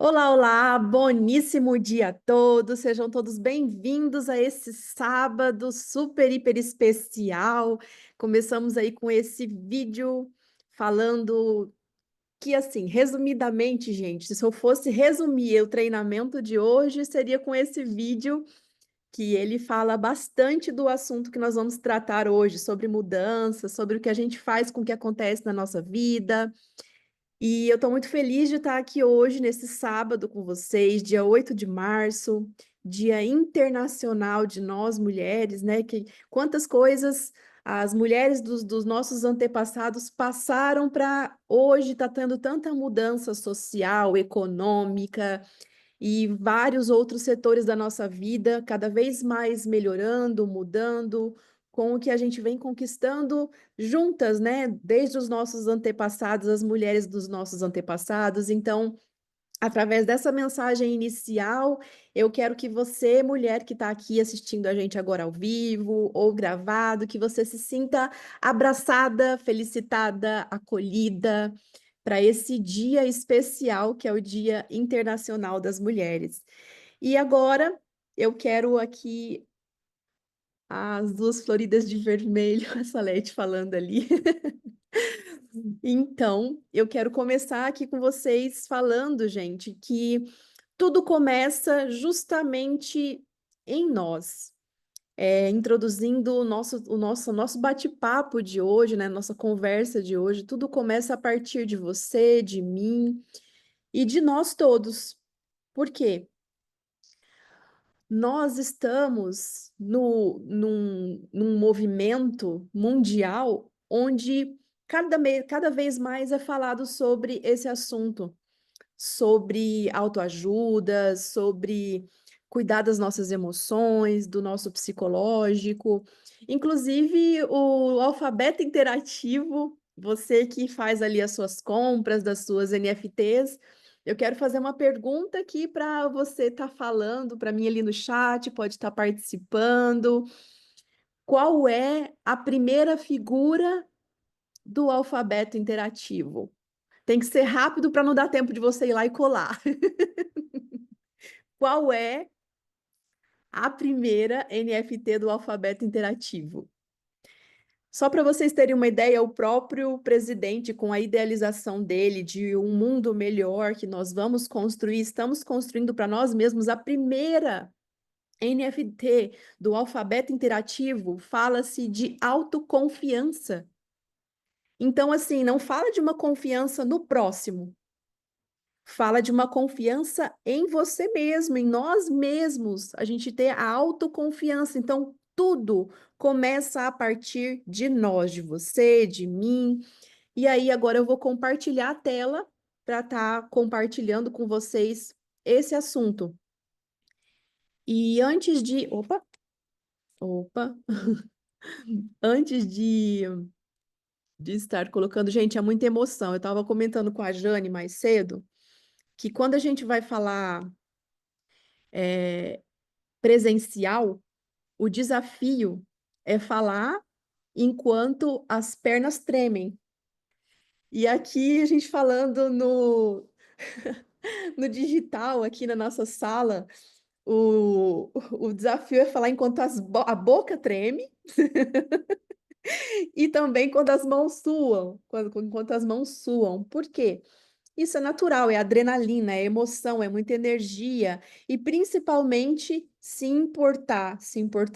Olá, olá, boníssimo dia a todos, sejam todos bem-vindos a esse sábado super, hiper especial. Começamos aí com esse vídeo falando que, assim, resumidamente, gente, se eu fosse resumir o treinamento de hoje, seria com esse vídeo que ele fala bastante do assunto que nós vamos tratar hoje, sobre mudança, sobre o que a gente faz com o que acontece na nossa vida. E eu estou muito feliz de estar aqui hoje, nesse sábado, com vocês, dia 8 de março, Dia Internacional de Nós Mulheres, né? Quantas coisas as mulheres dos nossos antepassados passaram para hoje estar tendo tanta mudança social, econômica e vários outros setores da nossa vida, cada vez mais melhorando, mudando, com o que a gente vem conquistando juntas, né? Desde os nossos antepassados, as mulheres dos nossos antepassados. Então, através dessa mensagem inicial, eu quero que você, mulher que está aqui assistindo a gente agora ao vivo ou gravado, que você se sinta abraçada, felicitada, acolhida para esse dia especial que é o Dia Internacional das Mulheres. E agora eu quero aqui as duas floridas de vermelho, a Salete falando ali. Então, eu quero começar aqui com vocês falando, gente, que tudo começa justamente em nós. Introduzindo o nosso bate-papo de hoje, né? Nossa conversa de hoje, tudo começa a partir de você, de mim e de nós todos. Por quê? Nós estamos num movimento mundial onde cada vez mais é falado sobre esse assunto, sobre autoajuda, sobre cuidar das nossas emoções, do nosso psicológico. Inclusive, o alfabeto interativo, você que faz ali as suas compras das suas NFTs, eu quero fazer uma pergunta aqui para você estar falando para mim ali no chat, pode estar participando. Qual é a primeira figura do alfabeto interativo? Tem que ser rápido para não dar tempo de você ir lá e colar. Qual é a primeira NFT do alfabeto interativo? Só para vocês terem uma ideia, o próprio presidente, com a idealização dele de um mundo melhor que nós vamos construir, estamos construindo para nós mesmos a primeira NFT do alfabeto interativo, fala-se de autoconfiança. Então, assim, não fala de uma confiança no próximo, fala de uma confiança em você mesmo, em nós mesmos, a gente ter a autoconfiança. Então, tudo começa a partir de nós, de você, de mim. E aí, agora eu vou compartilhar a tela para estar compartilhando com vocês esse assunto. E antes de. Opa! Opa! Antes de estar colocando. Gente, é muita emoção. Eu estava comentando com a Jane mais cedo que quando a gente vai falar presencial, o desafio é falar enquanto as pernas tremem. E aqui a gente falando no digital, aqui na nossa sala, o desafio é falar enquanto a boca treme e também quando as mãos suam, enquanto as mãos suam. Por quê? Isso é natural, é adrenalina, é emoção, é muita energia e principalmente se importar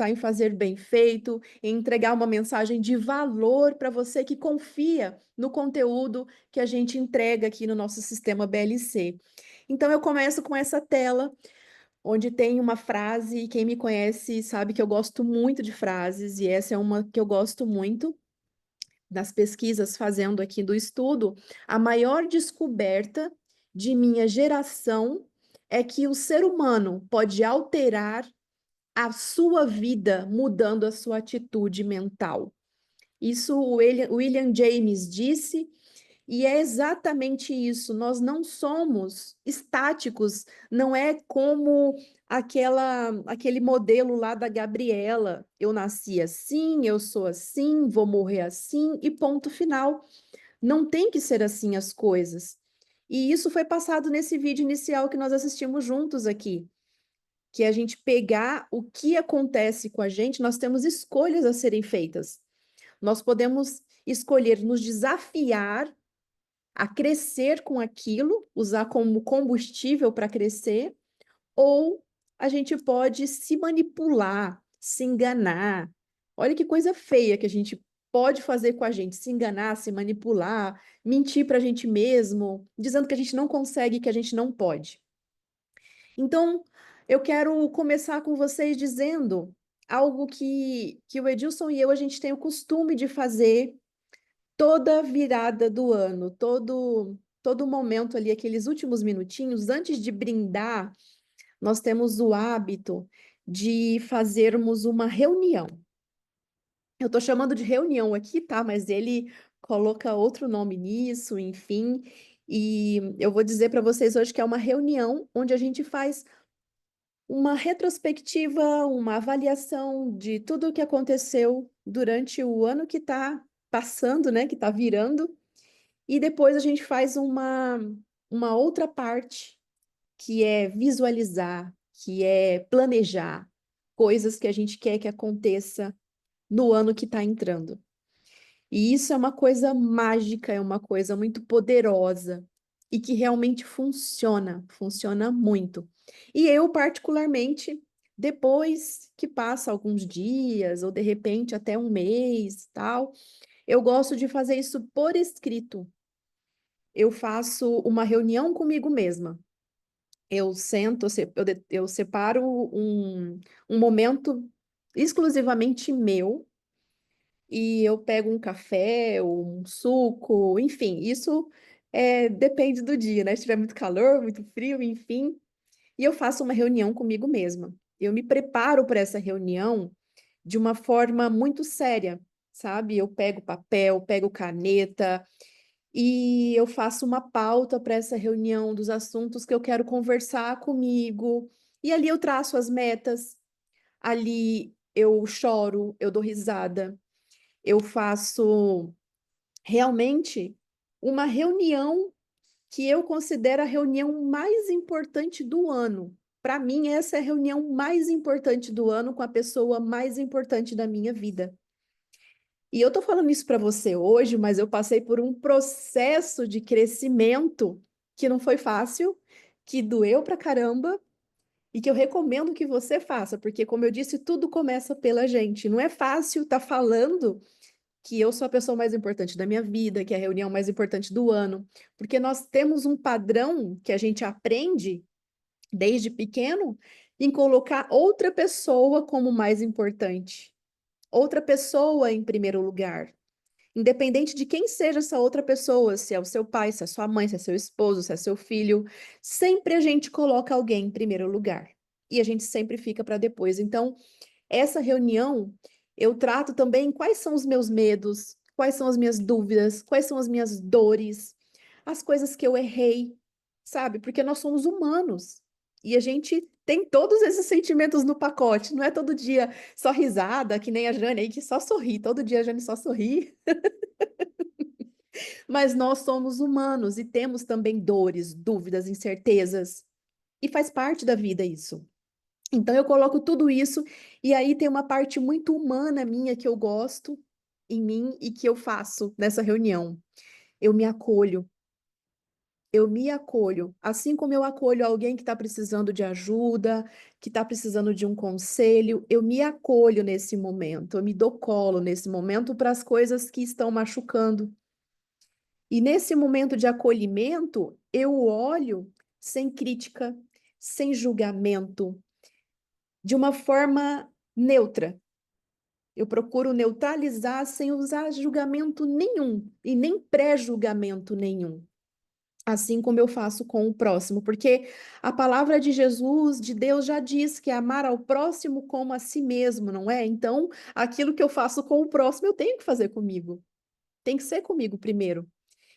em fazer bem feito, em entregar uma mensagem de valor para você que confia no conteúdo que a gente entrega aqui no nosso sistema BLC. Então eu começo com essa tela onde tem uma frase, e quem me conhece sabe que eu gosto muito de frases e essa é uma que eu gosto muito das pesquisas fazendo aqui do estudo, a maior descoberta de minha geração é que o ser humano pode alterar a sua vida mudando a sua atitude mental. Isso o William James disse, e é exatamente isso. Nós não somos estáticos, não é como aquele modelo lá da Gabriela. Eu nasci assim, eu sou assim, vou morrer assim e ponto final. Não tem que ser assim as coisas. E isso foi passado nesse vídeo inicial que nós assistimos juntos aqui, que é a gente pegar o que acontece com a gente, nós temos escolhas a serem feitas. Nós podemos escolher nos desafiar a crescer com aquilo, usar como combustível para crescer, ou a gente pode se manipular, se enganar. Olha que coisa feia que a gente pode fazer com a gente, se enganar, se manipular, mentir para a gente mesmo, dizendo que a gente não consegue, que a gente não pode. Então, eu quero começar com vocês dizendo algo que o Edilson e eu, a gente tem o costume de fazer toda virada do ano, todo momento ali, aqueles últimos minutinhos, antes de brindar, nós temos o hábito de fazermos uma reunião. Eu estou chamando de reunião aqui, tá? Mas ele coloca outro nome nisso, enfim. E eu vou dizer para vocês hoje que é uma reunião onde a gente faz uma retrospectiva, uma avaliação de tudo o que aconteceu durante o ano que está passando, né? Que está virando. E depois a gente faz uma outra parte, que é visualizar, que é planejar coisas que a gente quer que aconteça no ano que está entrando. E isso é uma coisa mágica, é uma coisa muito poderosa e que realmente funciona, funciona muito. E eu, particularmente, depois que passa alguns dias, ou de repente até um mês, tal, eu gosto de fazer isso por escrito. Eu faço uma reunião comigo mesma. Eu sento, eu separo um momento exclusivamente meu e eu pego um café, ou um suco, enfim, isso depende do dia, né? Se tiver muito calor, muito frio, enfim, e eu faço uma reunião comigo mesma. Eu me preparo para essa reunião de uma forma muito séria, sabe? Eu pego papel, pego caneta, e eu faço uma pauta para essa reunião dos assuntos que eu quero conversar comigo. E ali eu traço as metas, ali eu choro, eu dou risada, eu faço realmente uma reunião que eu considero a reunião mais importante do ano. Para mim, essa é a reunião mais importante do ano com a pessoa mais importante da minha vida. E eu tô falando isso para você hoje, mas eu passei por um processo de crescimento que não foi fácil, que doeu pra caramba e que eu recomendo que você faça, porque como eu disse, tudo começa pela gente. Não é fácil estar falando que eu sou a pessoa mais importante da minha vida, que é a reunião mais importante do ano, porque nós temos um padrão que a gente aprende desde pequeno em colocar outra pessoa como mais importante, outra pessoa em primeiro lugar. Independente de quem seja essa outra pessoa, se é o seu pai, se é sua mãe, se é seu esposo, se é seu filho, sempre a gente coloca alguém em primeiro lugar. E a gente sempre fica para depois. Então, essa reunião, eu trato também quais são os meus medos, quais são as minhas dúvidas, quais são as minhas dores, as coisas que eu errei, sabe? Porque nós somos humanos. E a gente tem todos esses sentimentos no pacote. Não é todo dia só risada, que nem a Jane aí, que só sorri. Todo dia a Jane só sorri. Mas nós somos humanos e temos também dores, dúvidas, incertezas. E faz parte da vida isso. Então eu coloco tudo isso e aí tem uma parte muito humana minha que eu gosto em mim e que eu faço nessa reunião. Eu me acolho. Eu me acolho, assim como eu acolho alguém que está precisando de ajuda, que está precisando de um conselho, eu me acolho nesse momento, eu me dou colo nesse momento para as coisas que estão machucando. E nesse momento de acolhimento, eu olho sem crítica, sem julgamento, de uma forma neutra. Eu procuro neutralizar sem usar julgamento nenhum e nem pré-julgamento nenhum. Assim como eu faço com o próximo, porque a palavra de Jesus, de Deus, já diz que é amar ao próximo como a si mesmo, não é? Então, aquilo que eu faço com o próximo, eu tenho que fazer comigo. Tem que ser comigo primeiro.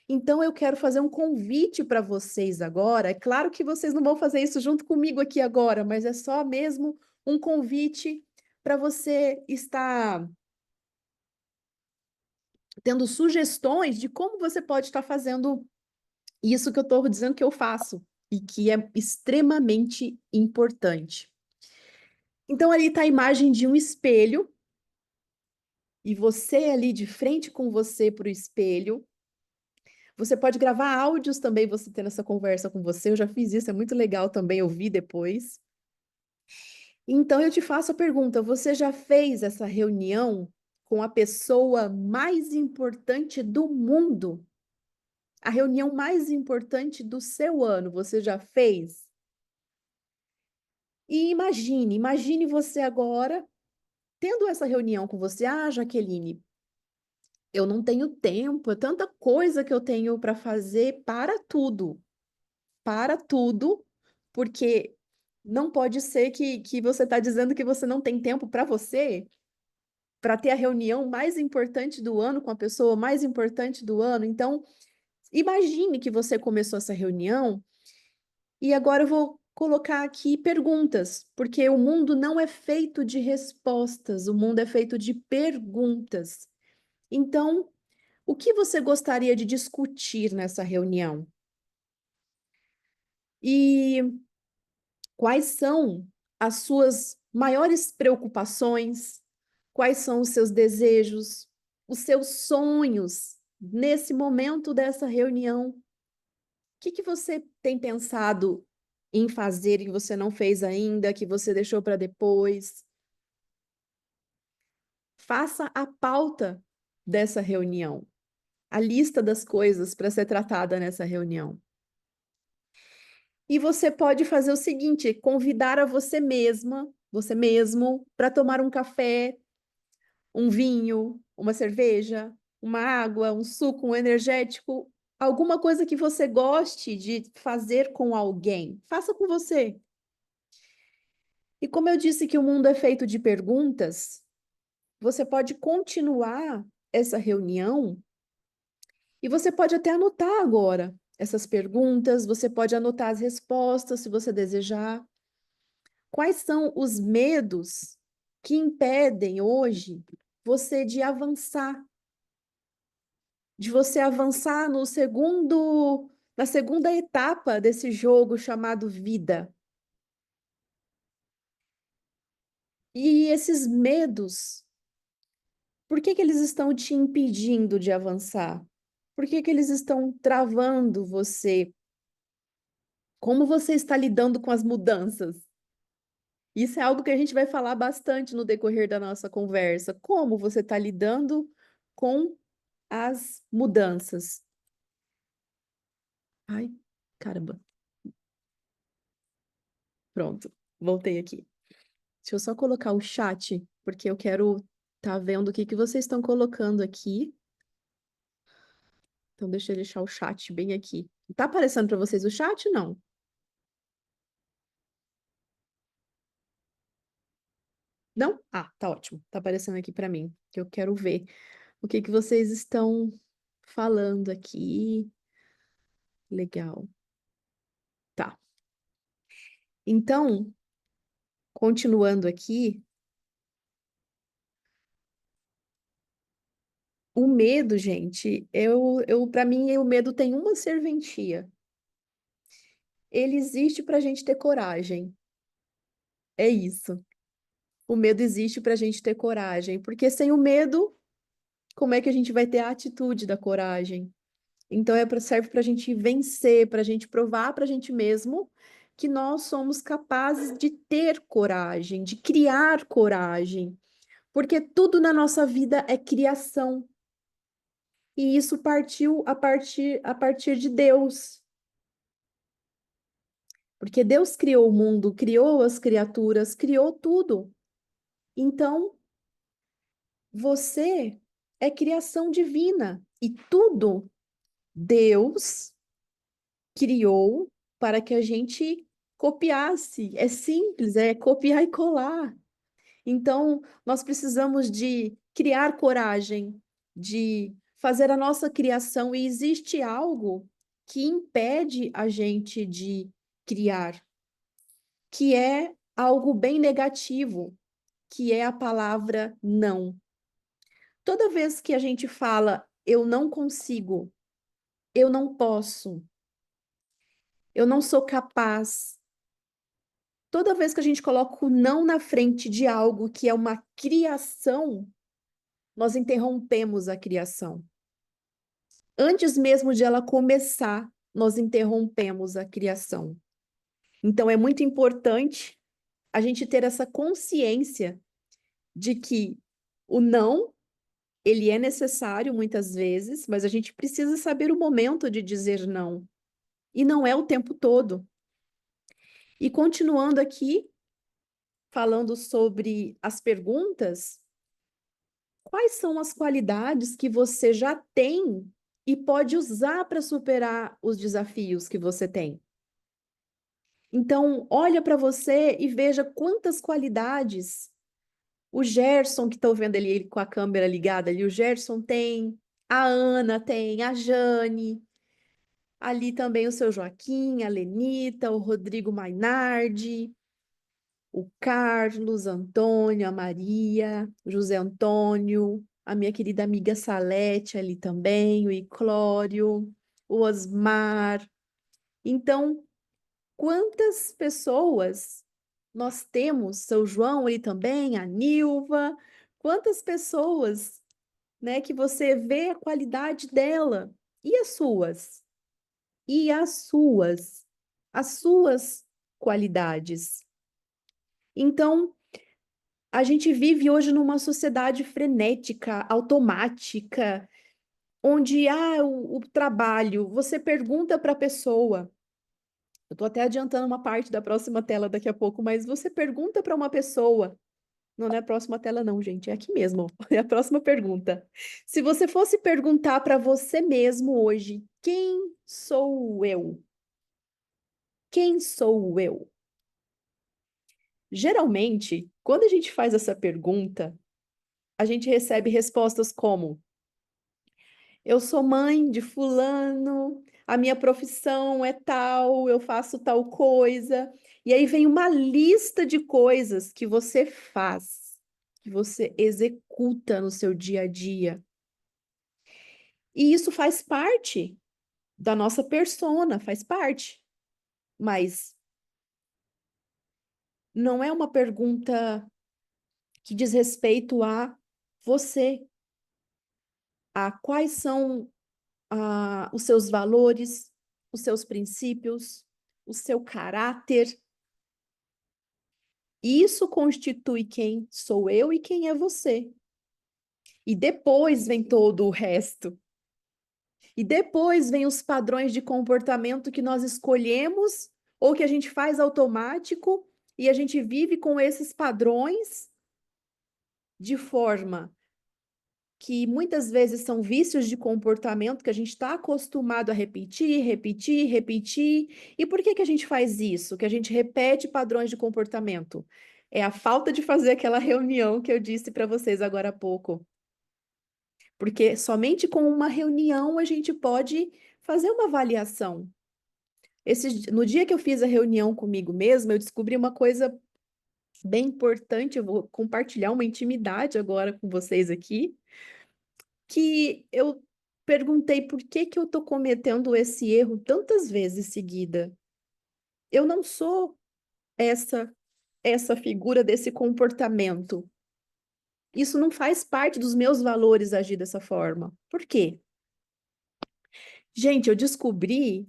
Então, eu quero fazer um convite para vocês agora. É claro que vocês não vão fazer isso junto comigo aqui agora, mas é só mesmo um convite para você estar tendo sugestões de como você pode estar fazendo Isso que eu estou dizendo que eu faço e que é extremamente importante. Então, ali está a imagem de um espelho, e você ali de frente com você para o espelho. Você pode gravar áudios também, você tendo essa conversa com você. Eu já fiz isso, é muito legal também ouvir depois. Então, eu te faço a pergunta: você já fez essa reunião com a pessoa mais importante do mundo? A reunião mais importante do seu ano, você já fez? E imagine você agora tendo essa reunião com você. Ah, Jaqueline, eu não tenho tempo, é tanta coisa que eu tenho para fazer, para tudo, porque não pode ser que você está dizendo que você não tem tempo para você, para ter a reunião mais importante do ano com a pessoa mais importante do ano. Então, imagine que você começou essa reunião e agora eu vou colocar aqui perguntas, porque o mundo não é feito de respostas, o mundo é feito de perguntas. Então, o que você gostaria de discutir nessa reunião? E quais são as suas maiores preocupações? Quais são os seus desejos, os seus sonhos nesse momento dessa reunião? O que você tem pensado em fazer e que você não fez ainda, que você deixou para depois? Faça a pauta dessa reunião, a lista das coisas para ser tratada nessa reunião. E você pode fazer o seguinte: convidar a você mesma, você mesmo, para tomar um café, um vinho, uma cerveja, uma água, um suco, um energético, alguma coisa que você goste de fazer com alguém. Faça com você. E como eu disse que o mundo é feito de perguntas, você pode continuar essa reunião e você pode até anotar agora essas perguntas, você pode anotar as respostas se você desejar. Quais são os medos que impedem hoje você de avançar, de você avançar na segunda etapa desse jogo chamado vida? E esses medos, por que que eles estão te impedindo de avançar? Por que que eles estão travando você? Como você está lidando com as mudanças? Isso é algo que a gente vai falar bastante no decorrer da nossa conversa. Como você está lidando com as mudanças? Ai, caramba. Pronto, voltei aqui. Deixa eu só colocar o chat, porque eu quero estar vendo o que que vocês estão colocando aqui. Então, deixa eu deixar o chat bem aqui. Tá aparecendo para vocês o chat? Não? Não? Ah, tá ótimo. Tá aparecendo aqui para mim, que eu quero ver o que que vocês estão falando aqui. Legal. Tá. Então, continuando aqui, o medo, gente, para mim, o medo tem uma serventia. Ele existe para a gente ter coragem. É isso. O medo existe para a gente ter coragem, porque sem o medo, como é que a gente vai ter a atitude da coragem? Então, serve para a gente vencer, para a gente provar para a gente mesmo que nós somos capazes de ter coragem, de criar coragem, porque tudo na nossa vida é criação. E isso partiu a partir de Deus. Porque Deus criou o mundo, criou as criaturas, criou tudo. Então, você é criação divina. E tudo Deus criou para que a gente copiasse. É simples, é copiar e colar. Então, nós precisamos de criar coragem, de fazer a nossa criação, e existe algo que impede a gente de criar, que é algo bem negativo, que é a palavra não. Toda vez que a gente fala eu não consigo, eu não posso, eu não sou capaz. Toda vez que a gente coloca o não na frente de algo que é uma criação, nós interrompemos a criação. Antes mesmo de ela começar, nós interrompemos a criação. Então, é muito importante a gente ter essa consciência de que o não, ele é necessário muitas vezes, mas a gente precisa saber o momento de dizer não. E não é o tempo todo. E continuando aqui, falando sobre as perguntas, quais são as qualidades que você já tem e pode usar para superar os desafios que você tem? Então, olha para você e veja quantas qualidades o Gerson, que estou vendo ele com a câmera ligada ali, o Gerson tem, a Ana tem, a Jane, ali também o seu Joaquim, a Lenita, o Rodrigo Mainardi, o Carlos, Antônio, a Maria, o José Antônio, a minha querida amiga Salete ali também, o Iclório, o Osmar. Então, quantas pessoas nós temos, seu João ali também, a Nilva, quantas pessoas, né, que você vê a qualidade dela, e as suas? E as suas qualidades. Então, a gente vive hoje numa sociedade frenética, automática, onde o trabalho, você pergunta para a pessoa, eu estou até adiantando uma parte da próxima tela daqui a pouco, mas você pergunta para uma pessoa, não, não é a próxima tela não, gente, é aqui mesmo, é a próxima pergunta. Se você fosse perguntar para você mesmo hoje, quem sou eu? Quem sou eu? Geralmente, quando a gente faz essa pergunta, a gente recebe respostas como: eu sou mãe de fulano, a minha profissão é tal, eu faço tal coisa. E aí vem uma lista de coisas que você faz, que você executa no seu dia a dia. E isso faz parte da nossa persona, faz parte. Mas não é uma pergunta que diz respeito a você, a quais são os seus valores, os seus princípios, o seu caráter. Isso constitui quem sou eu e quem é você. E depois vem todo o resto. E depois vem os padrões de comportamento que nós escolhemos ou que a gente faz automático e a gente vive com esses padrões de forma que muitas vezes são vícios de comportamento que a gente está acostumado a repetir, repetir, repetir. E por que que a gente faz isso? Que a gente repete padrões de comportamento? É a falta de fazer aquela reunião que eu disse para vocês agora há pouco. Porque somente com uma reunião a gente pode fazer uma avaliação. No dia que eu fiz a reunião comigo mesma, eu descobri uma coisa bem importante. Eu vou compartilhar uma intimidade agora com vocês aqui, que eu perguntei por que que eu estou cometendo esse erro tantas vezes seguida. Eu não sou essa figura desse comportamento. Isso não faz parte dos meus valores agir dessa forma. Por quê? Gente, eu descobri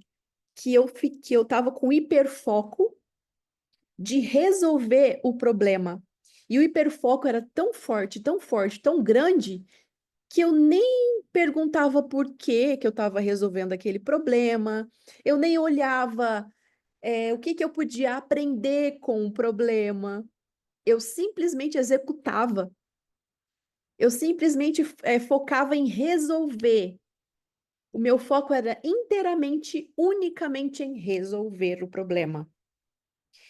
que eu estava com hiperfoco de resolver o problema. E o hiperfoco era tão forte, tão forte, tão grande, que eu nem perguntava por que eu estava resolvendo aquele problema, eu nem olhava, o que que eu podia aprender com o problema, eu simplesmente executava, eu simplesmente focava em resolver. O meu foco era inteiramente, unicamente em resolver o problema.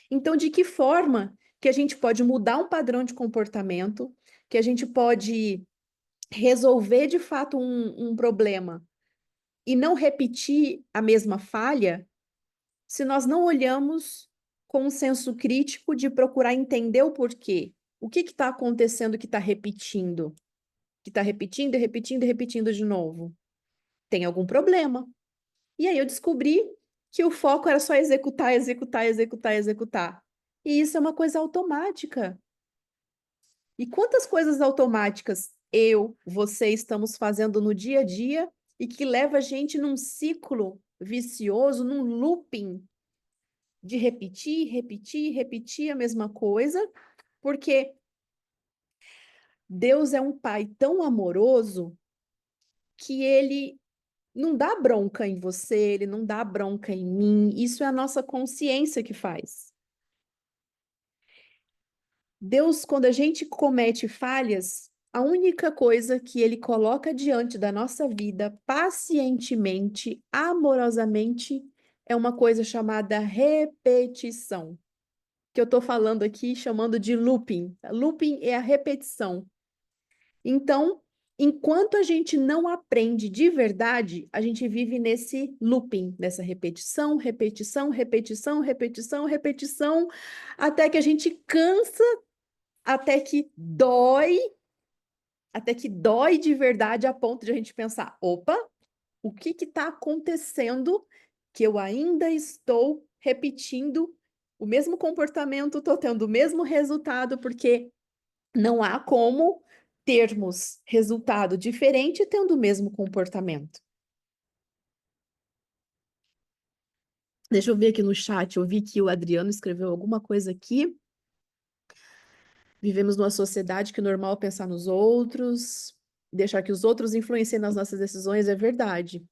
Então, de que forma que a gente pode mudar um padrão de comportamento, que a gente pode resolver de fato um problema e não repetir a mesma falha, se nós não olhamos com um senso crítico de procurar entender o porquê? O que está acontecendo que está repetindo? Que está repetindo e repetindo e repetindo de novo? Tem algum problema. E aí eu descobri que o foco era só executar, executar, executar, executar. E isso é uma coisa automática. E quantas coisas automáticas eu, você estamos fazendo no dia a dia e que leva a gente num ciclo vicioso, num looping de repetir, repetir, repetir a mesma coisa, porque Deus é um pai tão amoroso que ele não dá bronca em você, ele não dá bronca em mim, isso é a nossa consciência que faz. Deus, quando a gente comete falhas, a única coisa que ele coloca diante da nossa vida, pacientemente, amorosamente, é uma coisa chamada repetição. Que eu estou falando aqui, chamando de looping. Looping é a repetição. Então, enquanto a gente não aprende de verdade, a gente vive nesse looping, nessa repetição, repetição, repetição, repetição, repetição, até que a gente cansa, até que dói de verdade a ponto de a gente pensar: opa, o que está acontecendo que eu ainda estou repetindo o mesmo comportamento, estou tendo o mesmo resultado, porque não há como termos resultado diferente tendo o mesmo comportamento. Deixa eu ver aqui no chat, eu vi que o Adriano escreveu alguma coisa aqui. Vivemos numa sociedade que é normal pensar nos outros, deixar que os outros influenciem nas nossas decisões, é verdade.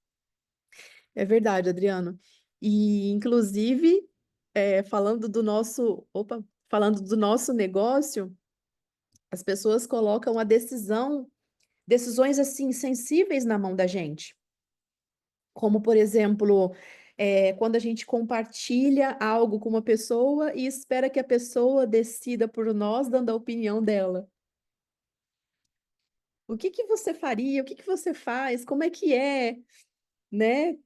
É verdade, Adriano. E, inclusive, falando do nosso negócio, as pessoas colocam decisões assim sensíveis na mão da gente. Como, por exemplo, quando a gente compartilha algo com uma pessoa e espera que a pessoa decida por nós, dando a opinião dela. O que que você faria? O que que você faz? Como é que é, né?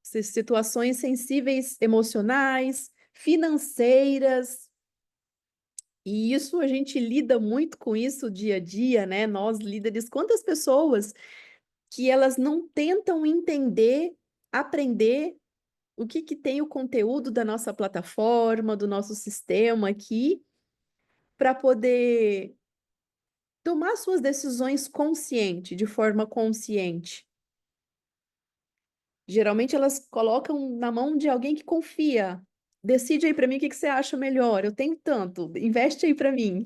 Situações sensíveis emocionais, financeiras. E isso a gente lida muito com isso dia a dia, né? Nós líderes, quantas pessoas que elas não tentam entender, aprender o que que tem o conteúdo da nossa plataforma, do nosso sistema aqui, para poder tomar suas decisões consciente, de forma consciente. Geralmente elas colocam na mão de alguém que confia. Decide aí para mim o que que você acha melhor. Eu tenho tanto, investe aí para mim.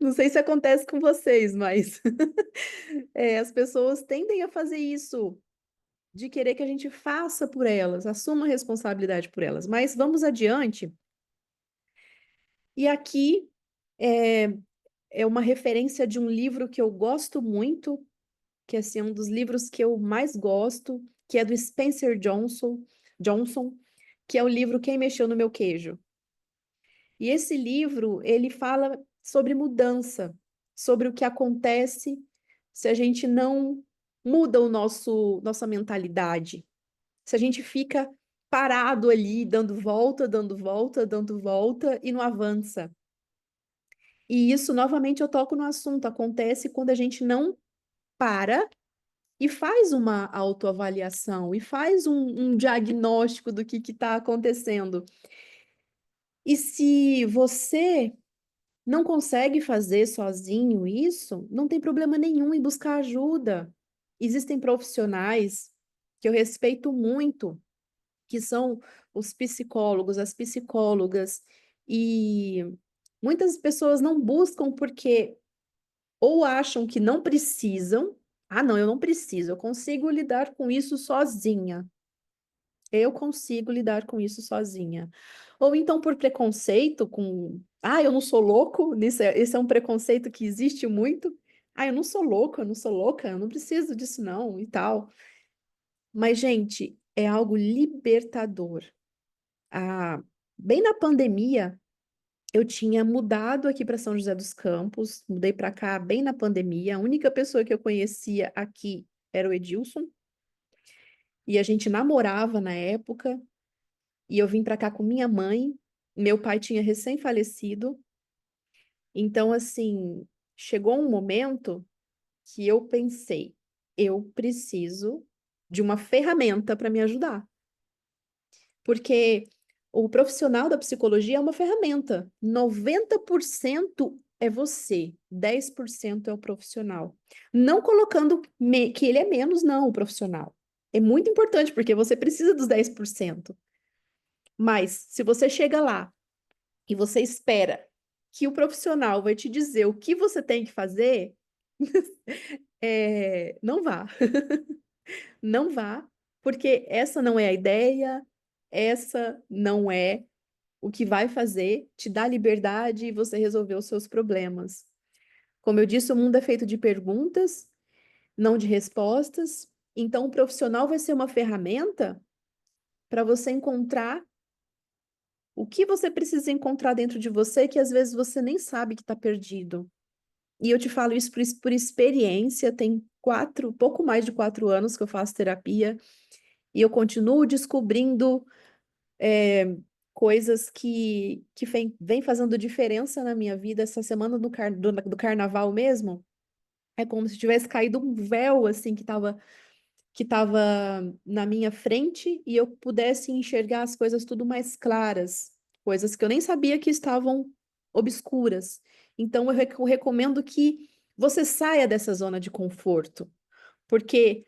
Não sei se acontece com vocês, mas as pessoas tendem a fazer isso, de querer que a gente faça por elas, assuma a responsabilidade por elas. Mas vamos adiante. E aqui é, é uma referência de um livro que eu gosto muito, que assim, é um dos livros que eu mais gosto, que é do Spencer Johnson, que é o livro Quem Mexeu no Meu Queijo. E esse livro, ele fala sobre mudança, sobre o que acontece se a gente não muda nossa mentalidade, se a gente fica parado ali, dando volta, dando volta, dando volta e não avança. E isso, novamente, eu toco no assunto, acontece quando a gente não para e faz uma autoavaliação, e faz um diagnóstico do que está acontecendo. E se você não consegue fazer sozinho isso, não tem problema nenhum em buscar ajuda. Existem profissionais que eu respeito muito, que são os psicólogos, as psicólogas, e muitas pessoas não buscam porque ou acham que não precisam, ah, não, eu não preciso, eu consigo lidar com isso sozinha. Eu consigo lidar com isso sozinha. Ou então por preconceito com, ah, eu não sou louco, esse é um preconceito que existe muito. Ah, eu não sou louco, eu não sou louca, eu não preciso disso não, e tal. Mas, gente, é algo libertador. Ah, bem na pandemia, eu tinha mudado aqui para São José dos Campos, mudei para cá bem na pandemia. A única pessoa que eu conhecia aqui era o Edilson, e a gente namorava na época. E eu vim para cá com minha mãe. Meu pai tinha recém-falecido. Então, assim, chegou um momento que eu pensei, eu preciso de uma ferramenta para me ajudar. Porque o profissional da psicologia é uma ferramenta. 90% é você, 10% é o profissional. Não colocando que ele é menos, não, o profissional. É muito importante, porque você precisa dos 10%. Mas, se você chega lá e você espera que o profissional vai te dizer o que você tem que fazer, não vá. Não vá, porque essa não é a ideia, essa não é o que vai fazer te dar liberdade e você resolver os seus problemas. Como eu disse, o mundo é feito de perguntas, não de respostas. Então, o profissional vai ser uma ferramenta para você encontrar o que você precisa encontrar dentro de você, que às vezes você nem sabe que está perdido. E eu te falo isso por experiência, tem pouco mais de 4 anos que eu faço terapia, e eu continuo descobrindo coisas que vem fazendo diferença na minha vida. Essa semana do carnaval mesmo, é como se tivesse caído um véu, assim, que tava na minha frente e eu pudesse enxergar as coisas tudo mais claras, coisas que eu nem sabia que estavam obscuras. Então, eu recomendo que você saia dessa zona de conforto, porque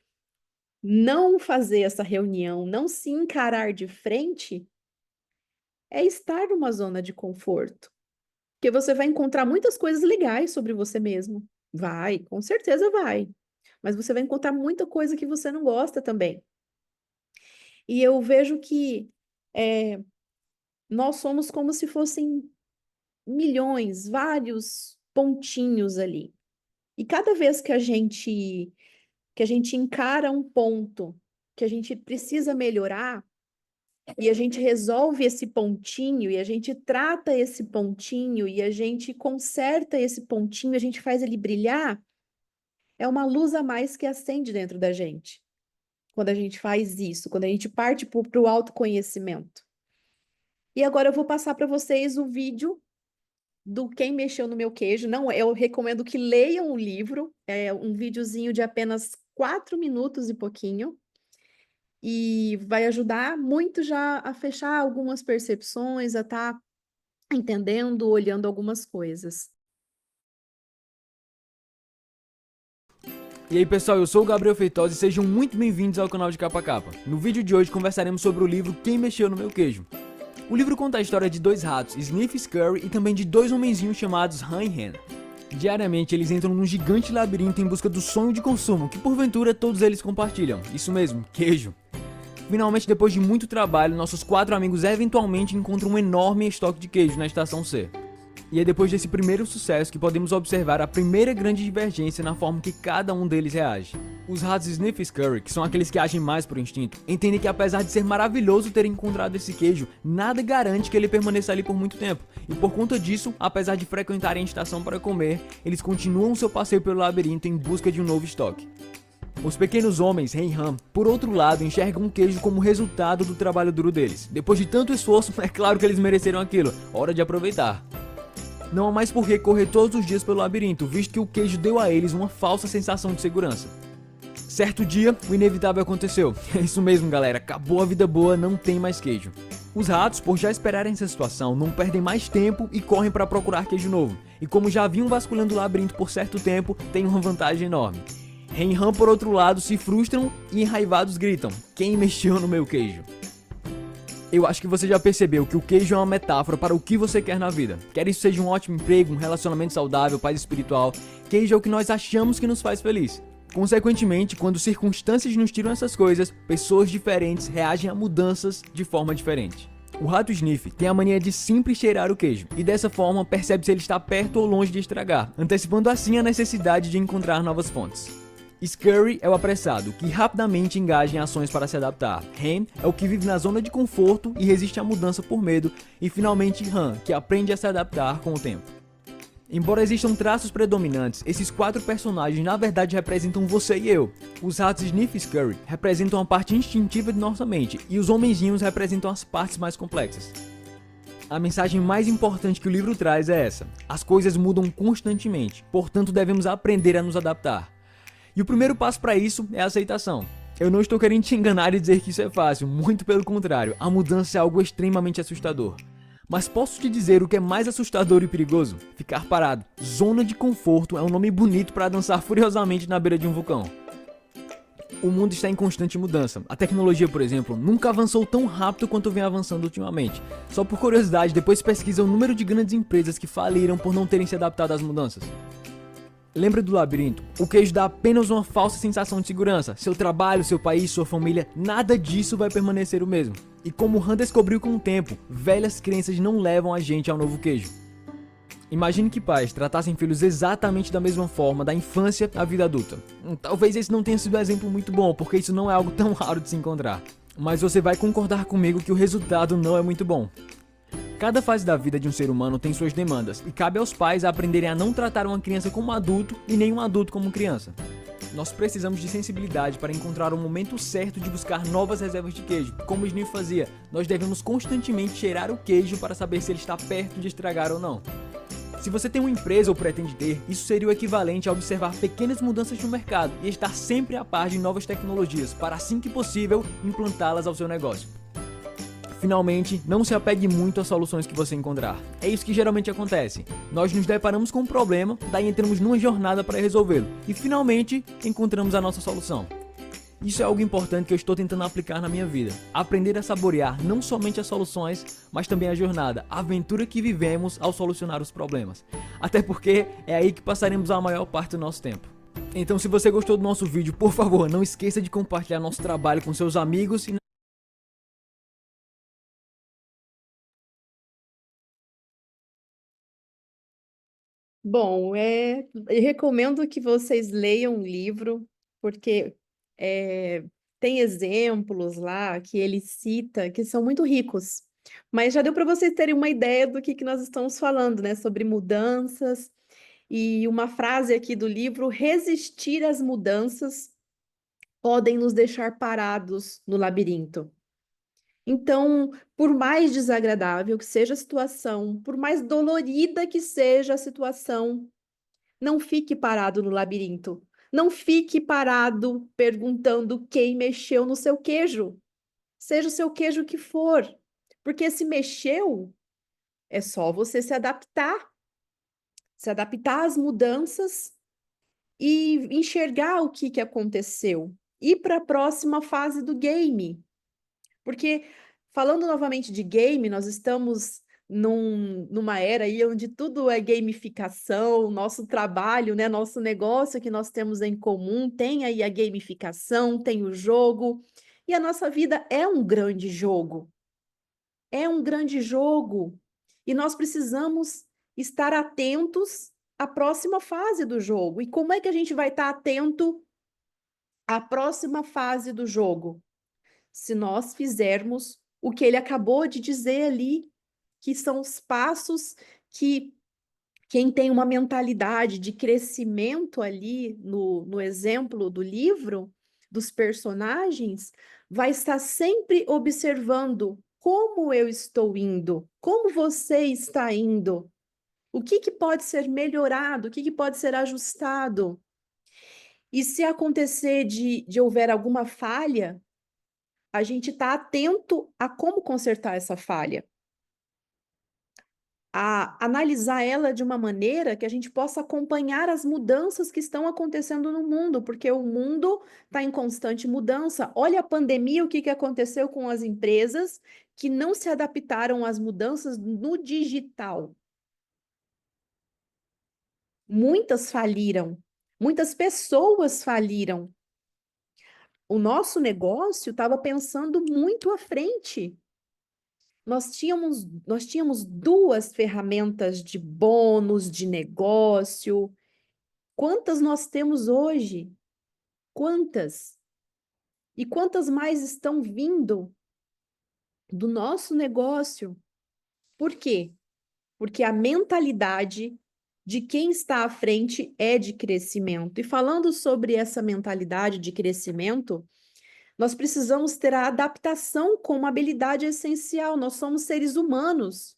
não fazer essa reunião, não se encarar de frente, é estar numa zona de conforto. Porque você vai encontrar muitas coisas legais sobre você mesmo. Vai, com certeza vai. Mas você vai encontrar muita coisa que você não gosta também. E eu vejo que nós somos como se fossem milhões, vários pontinhos ali. E cada vez que a gente encara um ponto que a gente precisa melhorar, e a gente resolve esse pontinho, e a gente trata esse pontinho, e a gente conserta esse pontinho, a gente faz ele brilhar, é uma luz a mais que acende dentro da gente. Quando a gente faz isso, quando a gente parte para o autoconhecimento. E agora eu vou passar para vocês o vídeo do Quem Mexeu no Meu Queijo. Não, eu recomendo que leiam o livro, é um videozinho de apenas 4 minutos e pouquinho. E vai ajudar muito já a fechar algumas percepções, a estar entendendo, olhando algumas coisas. E aí pessoal, eu sou o Gabriel Feitosa e sejam muito bem-vindos ao canal de Capa a Capa. No vídeo de hoje conversaremos sobre o livro Quem Mexeu no Meu Queijo. O livro conta a história de 2 ratos, Sniff e Scurry, e também de 2 homenzinhos chamados Han e Han. Diariamente eles entram num gigante labirinto em busca do sonho de consumo, que porventura todos eles compartilham. Isso mesmo, queijo. Finalmente, depois de muito trabalho, nossos 4 amigos eventualmente encontram um enorme estoque de queijo na estação C. E é depois desse primeiro sucesso que podemos observar a primeira grande divergência na forma que cada um deles reage. Os ratos Sniff e Scurry, que são aqueles que agem mais por instinto, entendem que apesar de ser maravilhoso ter encontrado esse queijo, nada garante que ele permaneça ali por muito tempo. E por conta disso, apesar de frequentarem a estação para comer, eles continuam seu passeio pelo labirinto em busca de um novo estoque. Os pequenos homens, Han e Han, por outro lado, enxergam o queijo como resultado do trabalho duro deles. Depois de tanto esforço, é claro que eles mereceram aquilo, hora de aproveitar. Não há mais por que correr todos os dias pelo labirinto, visto que o queijo deu a eles uma falsa sensação de segurança. Certo dia, o inevitável aconteceu. É isso mesmo, galera, acabou a vida boa, não tem mais queijo. Os ratos, por já esperarem essa situação, não perdem mais tempo e correm para procurar queijo novo. E como já vinham vasculhando o labirinto por certo tempo, tem uma vantagem enorme. Han e Han, por outro lado, se frustram e enraivados gritam: "Quem mexeu no meu queijo?" Eu acho que você já percebeu que o queijo é uma metáfora para o que você quer na vida. Quer isso seja um ótimo emprego, um relacionamento saudável, paz espiritual, queijo é o que nós achamos que nos faz feliz. Consequentemente, quando circunstâncias nos tiram essas coisas, pessoas diferentes reagem a mudanças de forma diferente. O rato Sniff tem a mania de sempre cheirar o queijo, e dessa forma percebe se ele está perto ou longe de estragar, antecipando assim a necessidade de encontrar novas fontes. Scurry é o apressado, que rapidamente engaja em ações para se adaptar. Han é o que vive na zona de conforto e resiste à mudança por medo. E finalmente Han, que aprende a se adaptar com o tempo. Embora existam traços predominantes, esses 4 personagens na verdade representam você e eu. Os ratos Sniff e Scurry representam a parte instintiva de nossa mente, e os homenzinhos representam as partes mais complexas. A mensagem mais importante que o livro traz é essa: as coisas mudam constantemente, portanto devemos aprender a nos adaptar. E o primeiro passo para isso é a aceitação. Eu não estou querendo te enganar e dizer que isso é fácil, muito pelo contrário, a mudança é algo extremamente assustador. Mas posso te dizer o que é mais assustador e perigoso? Ficar parado. Zona de conforto é um nome bonito para dançar furiosamente na beira de um vulcão. O mundo está em constante mudança. A tecnologia, por exemplo, nunca avançou tão rápido quanto vem avançando ultimamente. Só por curiosidade, depois pesquisa o número de grandes empresas que faliram por não terem se adaptado às mudanças. Lembra do labirinto? O queijo dá apenas uma falsa sensação de segurança. Seu trabalho, seu país, sua família, nada disso vai permanecer o mesmo. E como Han descobriu com o tempo, velhas crenças não levam a gente ao novo queijo. Imagine que pais tratassem filhos exatamente da mesma forma, da infância à vida adulta. Talvez esse não tenha sido um exemplo muito bom, porque isso não é algo tão raro de se encontrar. Mas você vai concordar comigo que o resultado não é muito bom. Cada fase da vida de um ser humano tem suas demandas, e cabe aos pais aprenderem a não tratar uma criança como adulto e nem um adulto como criança. Nós precisamos de sensibilidade para encontrar o momento certo de buscar novas reservas de queijo. Como o Sniff fazia, nós devemos constantemente cheirar o queijo para saber se ele está perto de estragar ou não. Se você tem uma empresa ou pretende ter, isso seria o equivalente a observar pequenas mudanças no mercado e estar sempre a par de novas tecnologias, para assim que possível implantá-las ao seu negócio. Finalmente, não se apegue muito às soluções que você encontrar. É isso que geralmente acontece. Nós nos deparamos com um problema, daí entramos numa jornada para resolvê-lo e finalmente encontramos a nossa solução. Isso é algo importante que eu estou tentando aplicar na minha vida. Aprender a saborear não somente as soluções, mas também a jornada, a aventura que vivemos ao solucionar os problemas. Até porque é aí que passaremos a maior parte do nosso tempo. Então, se você gostou do nosso vídeo, por favor, não esqueça de compartilhar nosso trabalho com seus amigos e Bom, eu recomendo que vocês leiam o livro, porque é, tem exemplos lá que ele cita que são muito ricos. Mas já deu para vocês terem uma ideia do que nós estamos falando, né? Sobre mudanças. E uma frase aqui do livro: resistir às mudanças podem nos deixar parados no labirinto. Então, por mais desagradável que seja a situação, por mais dolorida que seja a situação, não fique parado no labirinto. Não fique parado perguntando quem mexeu no seu queijo. Seja o seu queijo que for. Porque se mexeu, é só você se adaptar às mudanças e enxergar o que aconteceu. Ir para a próxima fase do game. Porque, falando novamente de game, nós estamos numa era aí onde tudo é gamificação, nosso trabalho, né, nosso negócio que nós temos em comum, tem aí a gamificação, tem o jogo, e a nossa vida é um grande jogo. É um grande jogo. E nós precisamos estar atentos à próxima fase do jogo. E como é que a gente vai estar atento à próxima fase do jogo? Se nós fizermos o que ele acabou de dizer ali, que são os passos que quem tem uma mentalidade de crescimento ali no exemplo do livro, dos personagens, vai estar sempre observando como eu estou indo, como você está indo, o que pode ser melhorado, o que pode ser ajustado. E se acontecer de houver alguma falha, a gente está atento a como consertar essa falha, a analisar ela de uma maneira que a gente possa acompanhar as mudanças que estão acontecendo no mundo, porque o mundo está em constante mudança. Olha a pandemia, o que aconteceu com as empresas que não se adaptaram às mudanças no digital. Muitas faliram, muitas pessoas faliram. O nosso negócio estava pensando muito à frente. Nós tínhamos duas ferramentas de bônus, de negócio. Quantas nós temos hoje? Quantas? E quantas mais estão vindo do nosso negócio? Por quê? Porque a mentalidade de quem está à frente é de crescimento. E falando sobre essa mentalidade de crescimento, nós precisamos ter a adaptação como habilidade essencial. Nós somos seres humanos.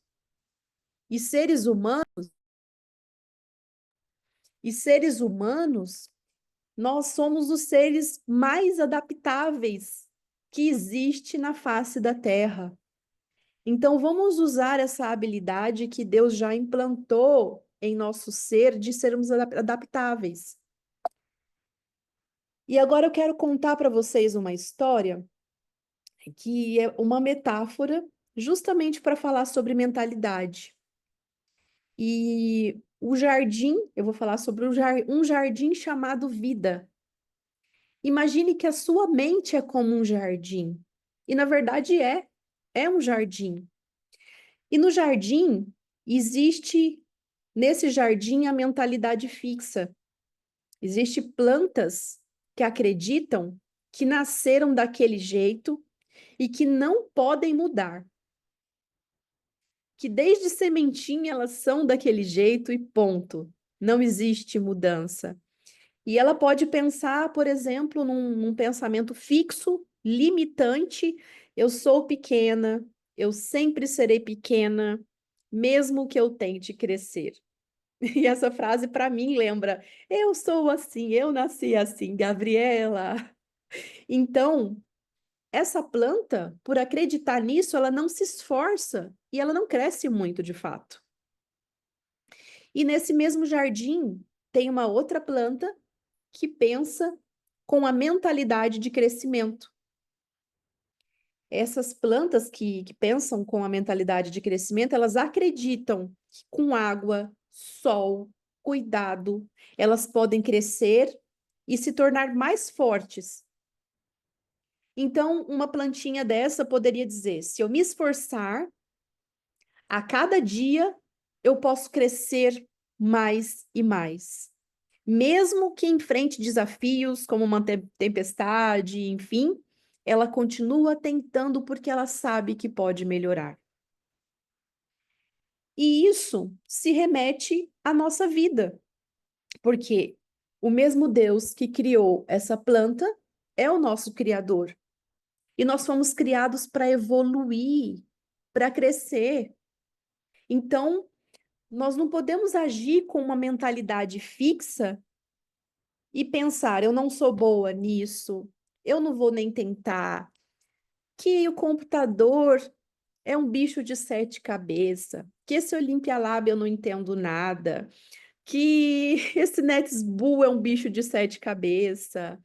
E seres humanos Nós somos os seres mais adaptáveis que existe na face da Terra. Então, vamos usar essa habilidade que Deus já implantou em nosso ser de sermos adaptáveis. E agora eu quero contar para vocês uma história que é uma metáfora justamente para falar sobre mentalidade. E o jardim, eu vou falar sobre um jardim chamado vida. Imagine que a sua mente é como um jardim. E na verdade é um jardim. E no jardim existe nesse jardim a mentalidade fixa. Existem plantas que acreditam que nasceram daquele jeito e que não podem mudar. Que desde sementinha elas são daquele jeito e ponto. Não existe mudança. E ela pode pensar, por exemplo, num pensamento fixo, limitante. Eu sou pequena, eu sempre serei pequena, mesmo que eu tente crescer. E essa frase, para mim, lembra: eu sou assim, eu nasci assim, Gabriela. Então, essa planta, por acreditar nisso, ela não se esforça e ela não cresce muito de fato. E nesse mesmo jardim, tem uma outra planta que pensa com a mentalidade de crescimento. Essas plantas que pensam com a mentalidade de crescimento, elas acreditam que com água, sol, cuidado, elas podem crescer e se tornar mais fortes. Então, uma plantinha dessa poderia dizer: se eu me esforçar, a cada dia eu posso crescer mais e mais. Mesmo que enfrente desafios como uma tempestade, enfim, ela continua tentando porque ela sabe que pode melhorar. E isso se remete à nossa vida, porque o mesmo Deus que criou essa planta é o nosso Criador. E nós fomos criados para evoluir, para crescer. Então, nós não podemos agir com uma mentalidade fixa e pensar: eu não sou boa nisso, eu não vou nem tentar, que o computador é um bicho de sete cabeças, que esse Olympia Lab eu não entendo nada, que esse Netsbull é um bicho de sete cabeças,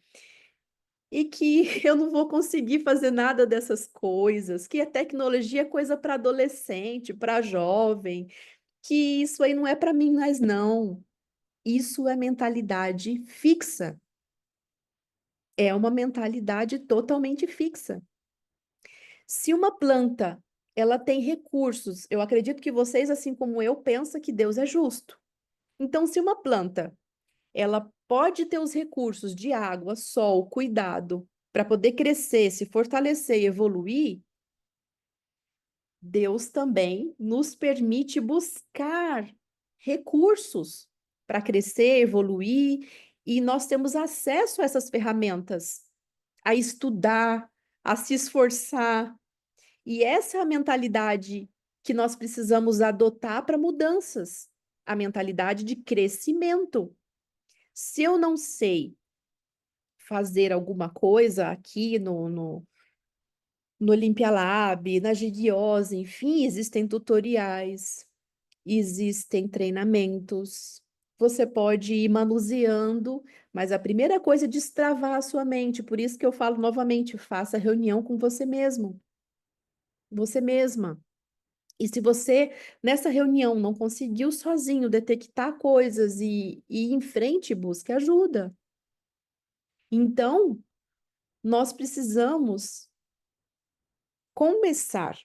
e que eu não vou conseguir fazer nada dessas coisas, que a tecnologia é coisa para adolescente, para jovem, que isso aí não é para mim mais não. Isso é mentalidade fixa. É uma mentalidade totalmente fixa. Se uma planta, ela tem recursos, eu acredito que vocês, assim como eu, pensam que Deus é justo. Então, se uma planta, ela pode ter os recursos de água, sol, cuidado, para poder crescer, se fortalecer e evoluir, Deus também nos permite buscar recursos para crescer, evoluir, e nós temos acesso a essas ferramentas, a estudar, a se esforçar. E essa é a mentalidade que nós precisamos adotar para mudanças, a mentalidade de crescimento. Se eu não sei fazer alguma coisa aqui no Olympia Lab, na Gigiose, enfim, existem tutoriais, existem treinamentos. Você pode ir manuseando, mas a primeira coisa é destravar a sua mente. Por isso que eu falo novamente, faça reunião com você mesmo, você mesma. E se você, nessa reunião, não conseguiu sozinho detectar coisas e ir em frente, busque ajuda. Então, nós precisamos começar.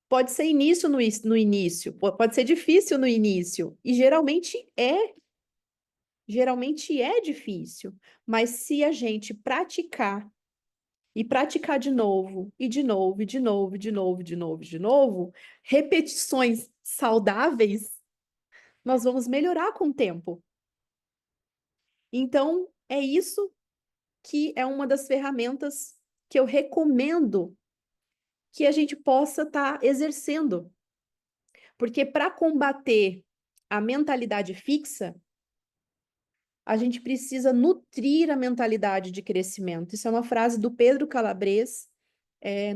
Pode ser início no início, pode ser difícil no início, e geralmente é difícil, mas se a gente praticar e praticar de novo, e de novo, e de novo, de novo, de novo, de novo, repetições saudáveis, nós vamos melhorar com o tempo. Então, é isso que é uma das ferramentas que eu recomendo que a gente possa estar exercendo. Porque para combater a mentalidade fixa, a gente precisa nutrir a mentalidade de crescimento. Isso é uma frase do Pedro Calabres,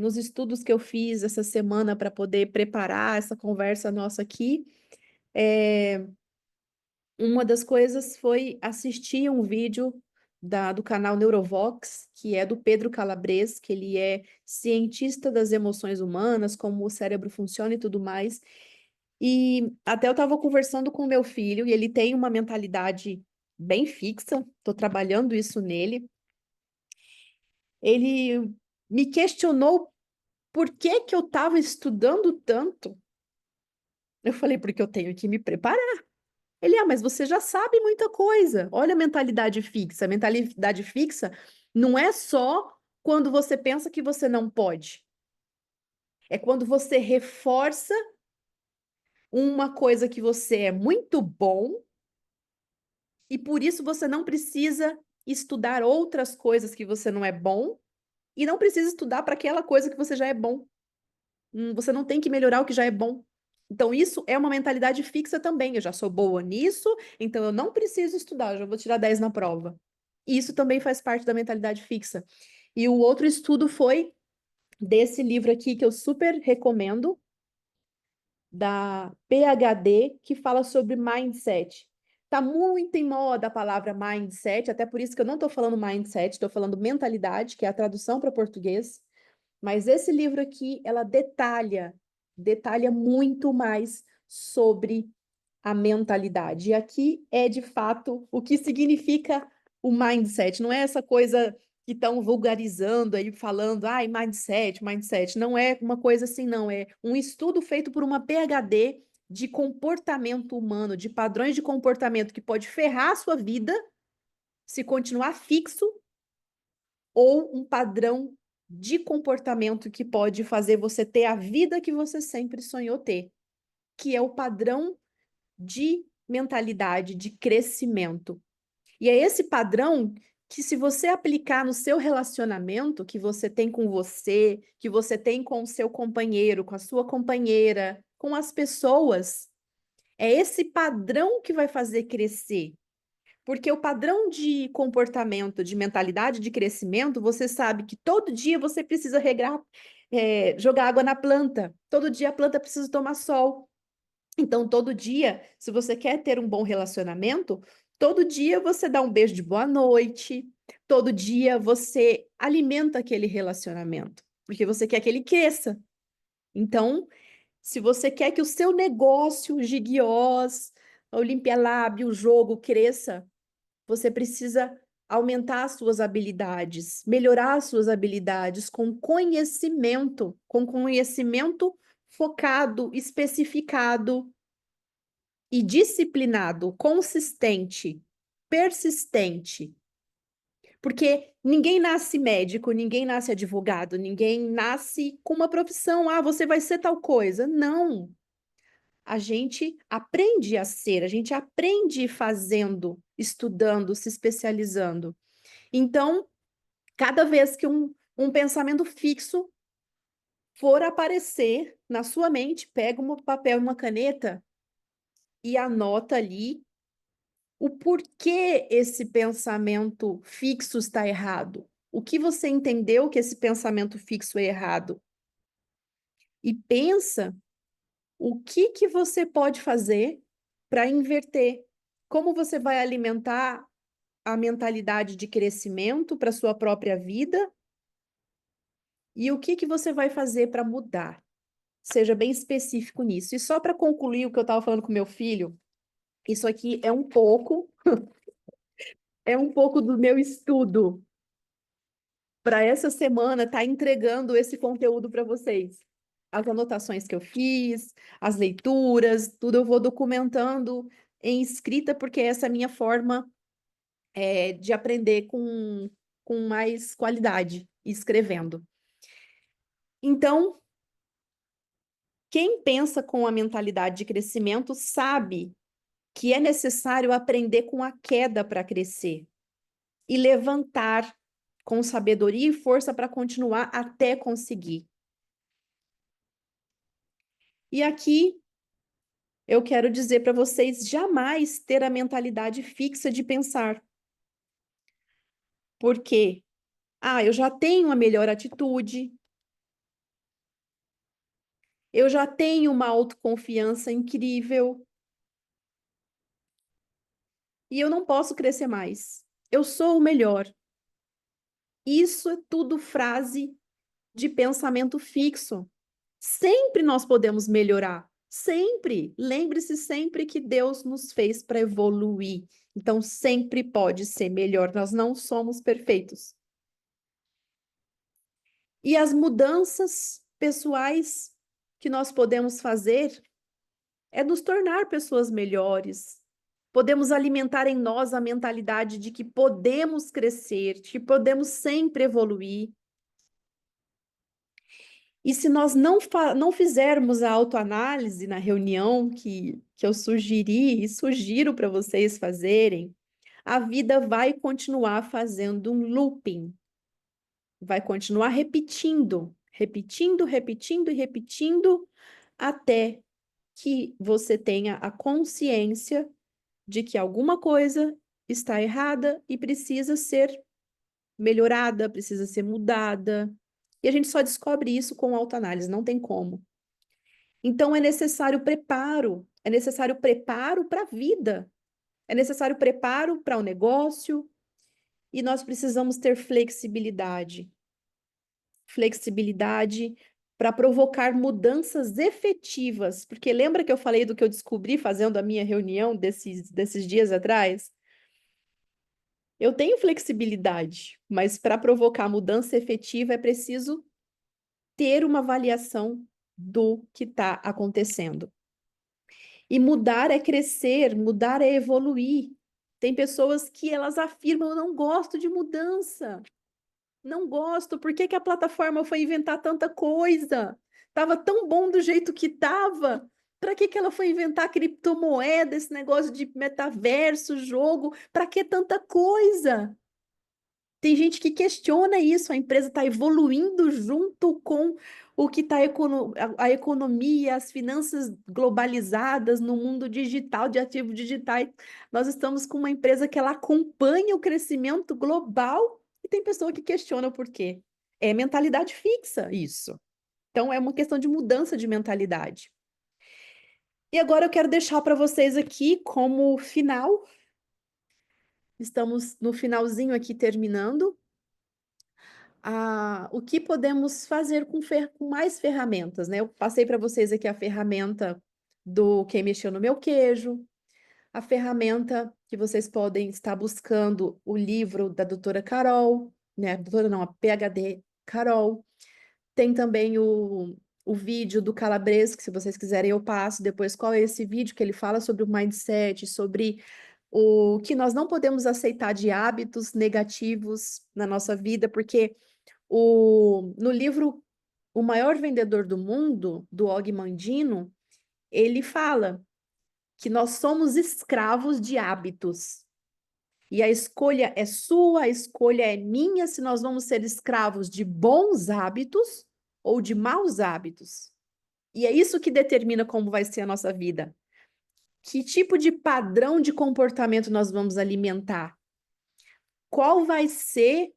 nos estudos que eu fiz essa semana para poder preparar essa conversa nossa aqui. Uma das coisas foi assistir um vídeo do canal Neurovox, que é do Pedro Calabres, que ele é cientista das emoções humanas, como o cérebro funciona e tudo mais. E até eu estava conversando com o meu filho, e ele tem uma mentalidade bem fixa, estou trabalhando isso nele. Ele me questionou por que que eu estava estudando tanto. Eu falei, porque eu tenho que me preparar. Ele, mas você já sabe muita coisa. Olha a mentalidade fixa. A mentalidade fixa não é só quando você pensa que você não pode. É quando você reforça uma coisa que você é muito bom e por isso você não precisa estudar outras coisas que você não é bom e não precisa estudar para aquela coisa que você já é bom. Você não tem que melhorar o que já é bom. Então, isso é uma mentalidade fixa também. Eu já sou boa nisso, então eu não preciso estudar, eu já vou tirar 10 na prova. E isso também faz parte da mentalidade fixa. E o outro estudo foi desse livro aqui, que eu super recomendo, da PhD, que fala sobre mindset. Tá muito em moda a palavra mindset, até por isso que eu não estou falando mindset, estou falando mentalidade, que é a tradução para português. Mas esse livro aqui, ela detalha muito mais sobre a mentalidade. E aqui é, de fato, o que significa o mindset. Não é essa coisa que estão vulgarizando aí, falando, ai, mindset, mindset. Não é uma coisa assim, não. É um estudo feito por uma PhD de comportamento humano, de padrões de comportamento que pode ferrar a sua vida se continuar fixo ou um padrão de comportamento que pode fazer você ter a vida que você sempre sonhou ter, que é o padrão de mentalidade, de crescimento. E é esse padrão que, se você aplicar no seu relacionamento que você tem com você, que você tem com o seu companheiro, com a sua companheira, com as pessoas, é esse padrão que vai fazer crescer. Porque o padrão de comportamento, de mentalidade de crescimento, você sabe que todo dia você precisa regar, jogar água na planta. Todo dia a planta precisa tomar sol. Então, todo dia, se você quer ter um bom relacionamento, todo dia você dá um beijo de boa noite. Todo dia você alimenta aquele relacionamento, porque você quer que ele cresça. Então, se você quer que o seu negócio, o Gigiós, o Olympia Lab, o jogo cresça, você precisa aumentar as suas habilidades, melhorar as suas habilidades com conhecimento focado, especificado e disciplinado, consistente, persistente. Porque ninguém nasce médico, ninguém nasce advogado, ninguém nasce com uma profissão. Ah, você vai ser tal coisa. Não. A gente aprende a ser, a gente aprende fazendo, estudando, se especializando. Então, cada vez que um pensamento fixo for aparecer na sua mente, pega um papel e uma caneta e anota ali o porquê esse pensamento fixo está errado. O que você entendeu que esse pensamento fixo é errado? E pensa o que que você pode fazer para inverter. Como você vai alimentar a mentalidade de crescimento para sua própria vida e o que que você vai fazer para mudar. Seja bem específico nisso. E só para concluir o que eu estava falando com meu filho, isso aqui é um pouco do meu estudo para essa semana estar entregando esse conteúdo para vocês. As anotações que eu fiz, as leituras, tudo eu vou documentando em escrita, porque essa é a minha forma de aprender com mais qualidade, escrevendo. Então, quem pensa com a mentalidade de crescimento sabe que é necessário aprender com a queda para crescer e levantar com sabedoria e força para continuar até conseguir. E aqui eu quero dizer para vocês jamais ter a mentalidade fixa de pensar. Por quê? Eu já tenho a melhor atitude, eu já tenho uma autoconfiança incrível e eu não posso crescer mais. Eu sou o melhor. Isso é tudo frase de pensamento fixo. Sempre nós podemos melhorar. Sempre. Lembre-se sempre que Deus nos fez para evoluir. Então, sempre pode ser melhor. Nós não somos perfeitos. E as mudanças pessoais que nós podemos fazer é nos tornar pessoas melhores. Podemos alimentar em nós a mentalidade de que podemos crescer, de que podemos sempre evoluir. E se nós não fizermos a autoanálise na reunião que eu sugeri e sugiro para vocês fazerem, a vida vai continuar fazendo um looping, vai continuar repetindo, repetindo, repetindo e repetindo, até que você tenha a consciência de que alguma coisa está errada e precisa ser melhorada, precisa ser mudada. E a gente só descobre isso com autoanálise, não tem como. Então é necessário preparo para a vida, é necessário preparo para o negócio e nós precisamos ter flexibilidade. Flexibilidade para provocar mudanças efetivas, porque lembra que eu falei do que eu descobri fazendo a minha reunião desses dias atrás? Eu tenho flexibilidade, mas para provocar mudança efetiva é preciso ter uma avaliação do que está acontecendo. E mudar é crescer, mudar é evoluir. Tem pessoas que elas afirmam, eu não gosto de mudança. Não gosto, por que que a plataforma foi inventar tanta coisa? Tava tão bom do jeito que tava. Para que que ela foi inventar criptomoeda, esse negócio de metaverso, jogo? Para que tanta coisa? Tem gente que questiona isso, a empresa está evoluindo junto com o que está a economia, as finanças globalizadas no mundo digital, de ativos digitais. Nós estamos com uma empresa que ela acompanha o crescimento global e tem pessoa que questiona o porquê. É mentalidade fixa isso. Então, é uma questão de mudança de mentalidade. E agora eu quero deixar para vocês aqui como final. Estamos no finalzinho aqui terminando. O que podemos fazer com mais ferramentas, né? Eu passei para vocês aqui a ferramenta do Quem Mexeu no Meu Queijo, a ferramenta que vocês podem estar buscando o livro da doutora Carol, né? A doutora não, a PhD Carol. Tem também o vídeo do Calabres, que se vocês quiserem eu passo depois qual é esse vídeo que ele fala sobre o mindset, sobre o que nós não podemos aceitar de hábitos negativos na nossa vida, porque no livro O Maior Vendedor do Mundo, do Og Mandino, ele fala que nós somos escravos de hábitos. E a escolha é sua, a escolha é minha, se nós vamos ser escravos de bons hábitos ou de maus hábitos. E é isso que determina como vai ser a nossa vida. Que tipo de padrão de comportamento nós vamos alimentar? Qual vai ser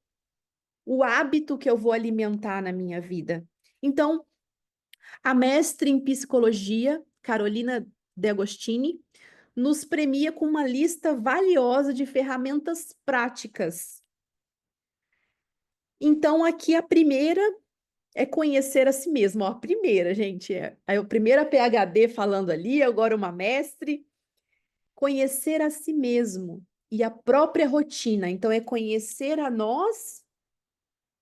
o hábito que eu vou alimentar na minha vida? Então, a mestre em psicologia, Carolina De Agostini, nos premia com uma lista valiosa de ferramentas práticas. Então, aqui a primeira é conhecer a si mesmo. Ó, a primeira, gente, a primeira PhD falando ali, agora uma mestre. Conhecer a si mesmo e a própria rotina. Então, é conhecer a nós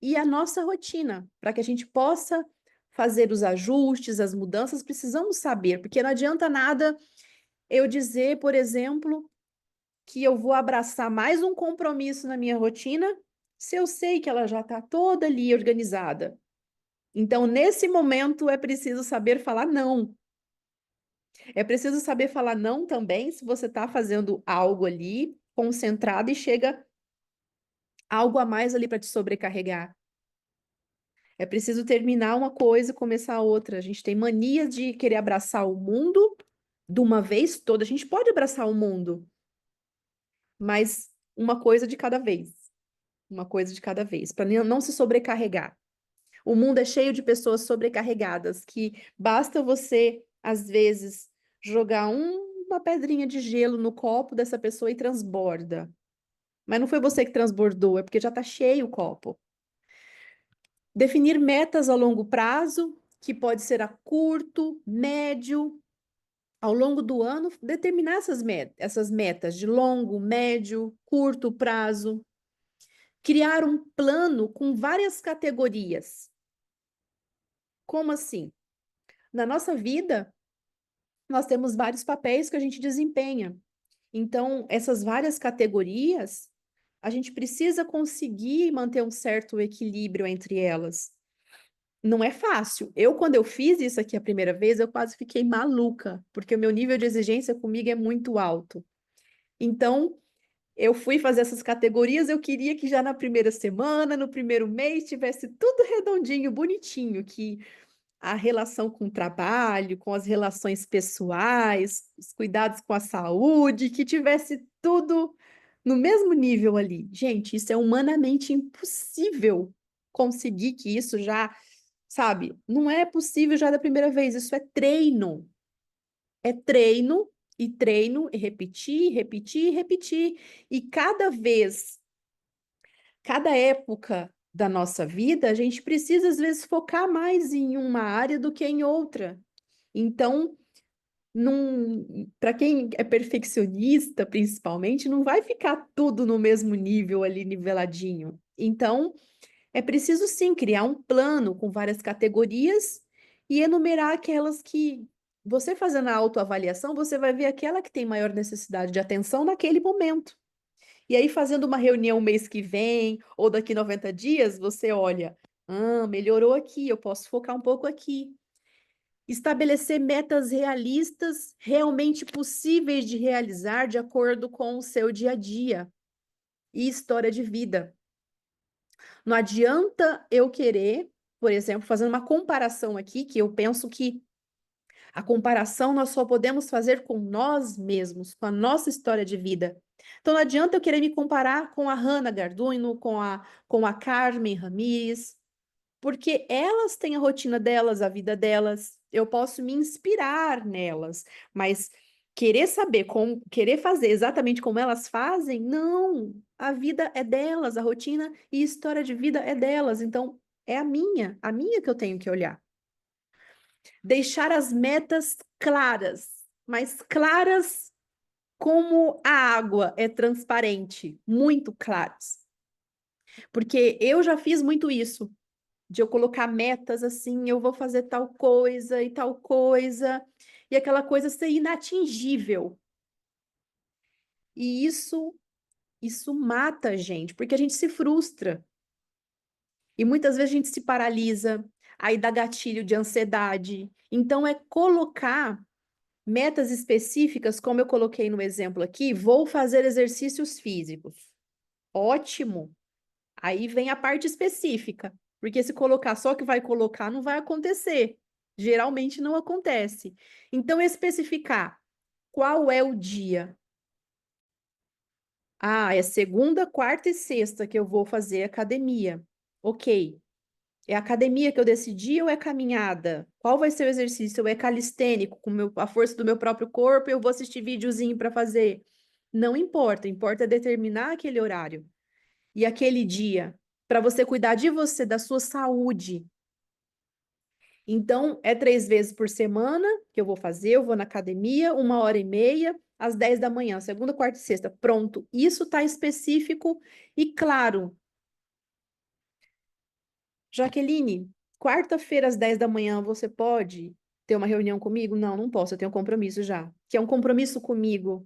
e a nossa rotina, para que a gente possa fazer os ajustes, as mudanças, precisamos saber, porque não adianta nada eu dizer, por exemplo, que eu vou abraçar mais um compromisso na minha rotina, se eu sei que ela já está toda ali organizada. Então, nesse momento, é preciso saber falar não. É preciso saber falar não também se você está fazendo algo ali, concentrado, e chega algo a mais ali para te sobrecarregar. É preciso terminar uma coisa e começar outra. A gente tem mania de querer abraçar o mundo de uma vez toda. A gente pode abraçar o mundo, mas uma coisa de cada vez. Uma coisa de cada vez, para não se sobrecarregar. O mundo é cheio de pessoas sobrecarregadas, que basta você, às vezes, jogar uma pedrinha de gelo no copo dessa pessoa e transborda. Mas não foi você que transbordou, é porque já está cheio o copo. Definir metas a longo prazo, que pode ser a curto, médio, ao longo do ano, determinar essas metas de longo, médio, curto prazo. Criar um plano com várias categorias. Como assim? Na nossa vida, nós temos vários papéis que a gente desempenha. Então, essas várias categorias, a gente precisa conseguir manter um certo equilíbrio entre elas. Não é fácil. Quando eu fiz isso aqui a primeira vez, eu quase fiquei maluca, porque o meu nível de exigência comigo é muito alto. Então, eu fui fazer essas categorias, eu queria que já na primeira semana, no primeiro mês, tivesse tudo redondinho, bonitinho, que a relação com o trabalho, com as relações pessoais, os cuidados com a saúde, que tivesse tudo no mesmo nível ali. Gente, isso é humanamente impossível conseguir que isso já, sabe, não é possível já da primeira vez, isso é treino. É treino e treino e repetir, repetir, repetir. E cada época da nossa vida, a gente precisa, às vezes, focar mais em uma área do que em outra. Então, para quem é perfeccionista, principalmente, não vai ficar tudo no mesmo nível ali, niveladinho. Então, é preciso sim criar um plano com várias categorias e enumerar aquelas que você fazendo a autoavaliação, você vai ver aquela que tem maior necessidade de atenção naquele momento. E aí, fazendo uma reunião mês que vem, ou daqui 90 dias, você olha, melhorou aqui, eu posso focar um pouco aqui. Estabelecer metas realistas, realmente possíveis de realizar de acordo com o seu dia a dia e história de vida. Não adianta eu querer, por exemplo, fazendo uma comparação aqui, que eu penso que a comparação nós só podemos fazer com nós mesmos, com a nossa história de vida. Então não adianta eu querer me comparar com a Hannah Garduino, com a Carmen Ramírez, porque elas têm a rotina delas, a vida delas, eu posso me inspirar nelas, mas querer saber como, querer fazer exatamente como elas fazem, não. A vida é delas, a rotina e história de vida é delas, então é a minha que eu tenho que olhar. Deixar as metas claras, mas claras como a água é transparente, muito claras. Porque eu já fiz muito isso, de eu colocar metas assim, eu vou fazer tal coisa e tal coisa, e aquela coisa ser inatingível. E isso mata a gente, porque a gente se frustra. E muitas vezes a gente se paralisa, aí dá gatilho de ansiedade. Então é colocar metas específicas, como eu coloquei no exemplo aqui, vou fazer exercícios físicos. Ótimo. Aí vem a parte específica, porque se colocar só que vai colocar, não vai acontecer. Geralmente não acontece. Então, especificar qual é o dia. Ah, é segunda, quarta e sexta que eu vou fazer academia. Ok. É academia que eu decidi ou é caminhada? Qual vai ser o exercício? É calistênico, com a força do meu próprio corpo, eu vou assistir videozinho para fazer? Não importa, importa determinar aquele horário e aquele dia para você cuidar de você, da sua saúde. Então, é 3 vezes por semana que eu vou fazer, eu vou na academia, 1h30, às 10 da manhã, segunda, quarta e sexta. Pronto, isso está específico e claro. Jaqueline, quarta-feira às 10 da manhã você pode ter uma reunião comigo? Não, não posso, eu tenho um compromisso já. Que é um compromisso comigo,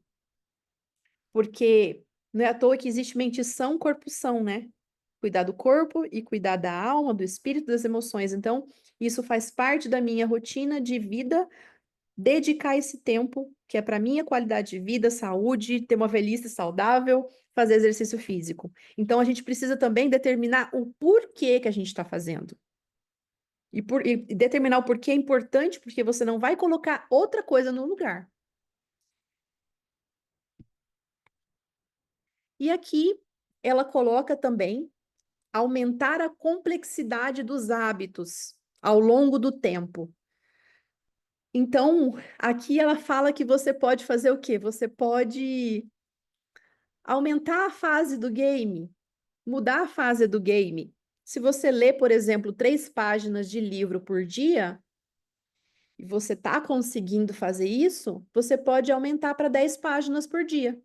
porque não é à toa que existe mente-são, corpo-são, né? Cuidar do corpo e cuidar da alma, do espírito, das emoções. Então, isso faz parte da minha rotina de vida, dedicar esse tempo, que é para minha qualidade de vida, saúde, ter uma velhice saudável, fazer exercício físico. Então, a gente precisa também determinar o porquê que a gente está fazendo. E determinar o porquê é importante, porque você não vai colocar outra coisa no lugar. E aqui ela coloca também aumentar a complexidade dos hábitos ao longo do tempo. Então, aqui ela fala que você pode fazer o quê? Você pode aumentar a fase do game, mudar a fase do game. Se você lê, por exemplo, 3 páginas de livro por dia, e você está conseguindo fazer isso, você pode aumentar para 10 páginas por dia.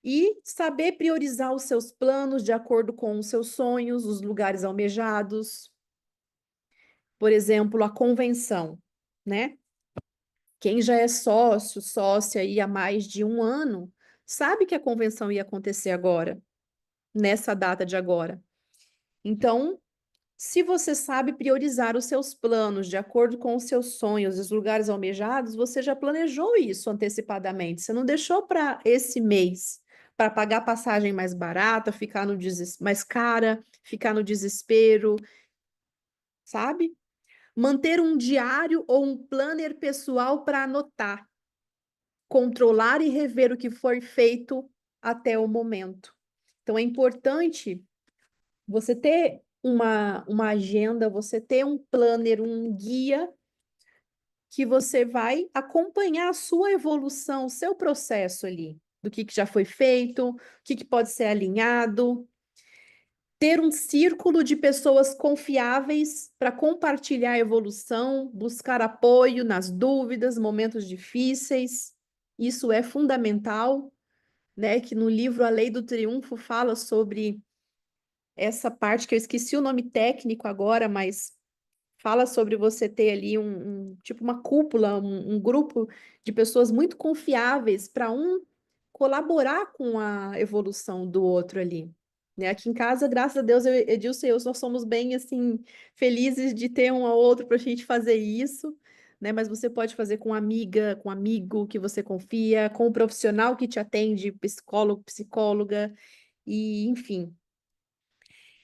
E saber priorizar os seus planos de acordo com os seus sonhos, os lugares almejados. Por exemplo, a convenção, né? Quem já é sócio, sócia aí há mais de um ano, sabe que a convenção ia acontecer agora, nessa data de agora. Então, se você sabe priorizar os seus planos de acordo com os seus sonhos, os lugares almejados, você já planejou isso antecipadamente. Você não deixou para esse mês, para pagar passagem mais barata, ficar no mais cara, ficar no desespero, sabe? Manter um diário ou um planner pessoal para anotar, controlar e rever o que foi feito até o momento. Então, é importante você ter uma agenda, você ter um planner, um guia que você vai acompanhar a sua evolução, o seu processo ali, do que já foi feito, o que pode ser alinhado. Ter um círculo de pessoas confiáveis para compartilhar a evolução, buscar apoio nas dúvidas, momentos difíceis. Isso é fundamental, né? Que no livro A Lei do Triunfo fala sobre essa parte que eu esqueci o nome técnico agora, mas fala sobre você ter ali tipo uma cúpula, um grupo de pessoas muito confiáveis para um colaborar com a evolução do outro ali. Né? Aqui em casa, graças a Deus, Edilson e eu, nós somos bem assim felizes de ter um ao outro para a gente fazer isso. Né? Mas você pode fazer com amiga, com amigo que você confia, com o profissional que te atende, psicólogo, psicóloga, e enfim.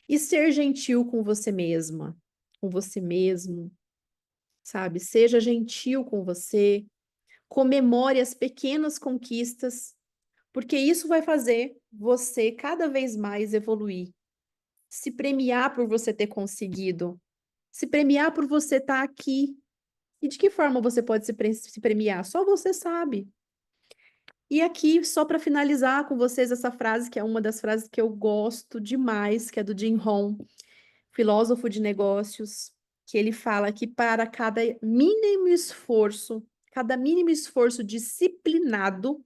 E ser gentil com você mesma, com você mesmo, sabe? Seja gentil com você, comemore as pequenas conquistas, porque isso vai fazer você cada vez mais evoluir. Se premiar por você ter conseguido, se premiar por você estar aqui. E de que forma você pode se premiar? Só você sabe. E aqui, só para finalizar com vocês, essa frase, que é uma das frases que eu gosto demais, que é do Jim Rohn, filósofo de negócios, que ele fala que para cada mínimo esforço disciplinado,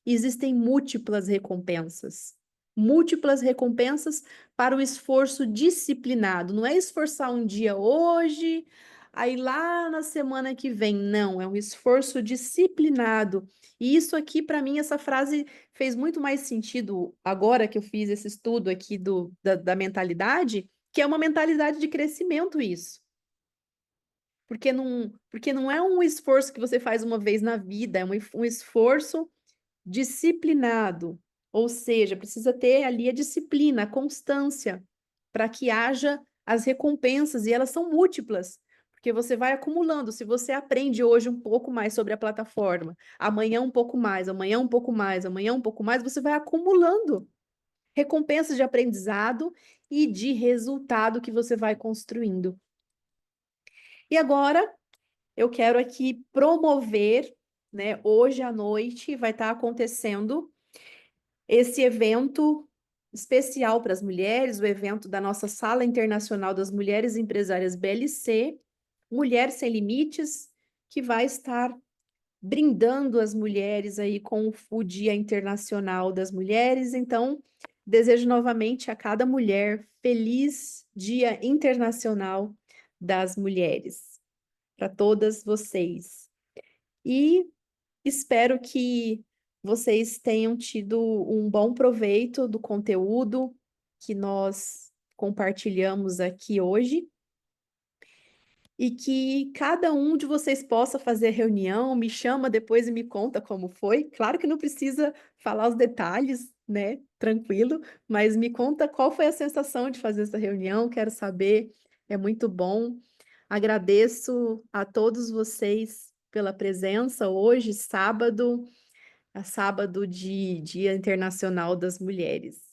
existem múltiplas recompensas. Múltiplas recompensas para o esforço disciplinado. Não é esforçar um dia hoje, aí lá na semana que vem. Não, é um esforço disciplinado. E isso aqui, para mim, essa frase fez muito mais sentido agora que eu fiz esse estudo aqui da mentalidade, que é uma mentalidade de crescimento isso. Porque não é um esforço que você faz uma vez na vida, é um esforço disciplinado, ou seja, precisa ter ali a disciplina, a constância, para que haja as recompensas, e elas são múltiplas, porque você vai acumulando. Se você aprende hoje um pouco mais sobre a plataforma, amanhã um pouco mais, amanhã um pouco mais, amanhã um pouco mais, você vai acumulando recompensas de aprendizado e de resultado que você vai construindo. E agora eu quero aqui promover, né? Hoje à noite vai estar acontecendo esse evento especial para as mulheres, o evento da nossa Sala Internacional das Mulheres Empresárias BLC, Mulher Sem Limites, que vai estar brindando as mulheres aí com o Dia Internacional das Mulheres. Então, desejo novamente a cada mulher feliz Dia Internacional das Mulheres, para todas vocês. E espero que vocês tenham tido um bom proveito do conteúdo que nós compartilhamos aqui hoje e que cada um de vocês possa fazer reunião, me chama depois e me conta como foi. Claro que não precisa falar os detalhes, né? Tranquilo, mas me conta qual foi a sensação de fazer essa reunião, quero saber, é muito bom. Agradeço a todos vocês pela presença hoje, sábado. a sábado de Dia Internacional das Mulheres.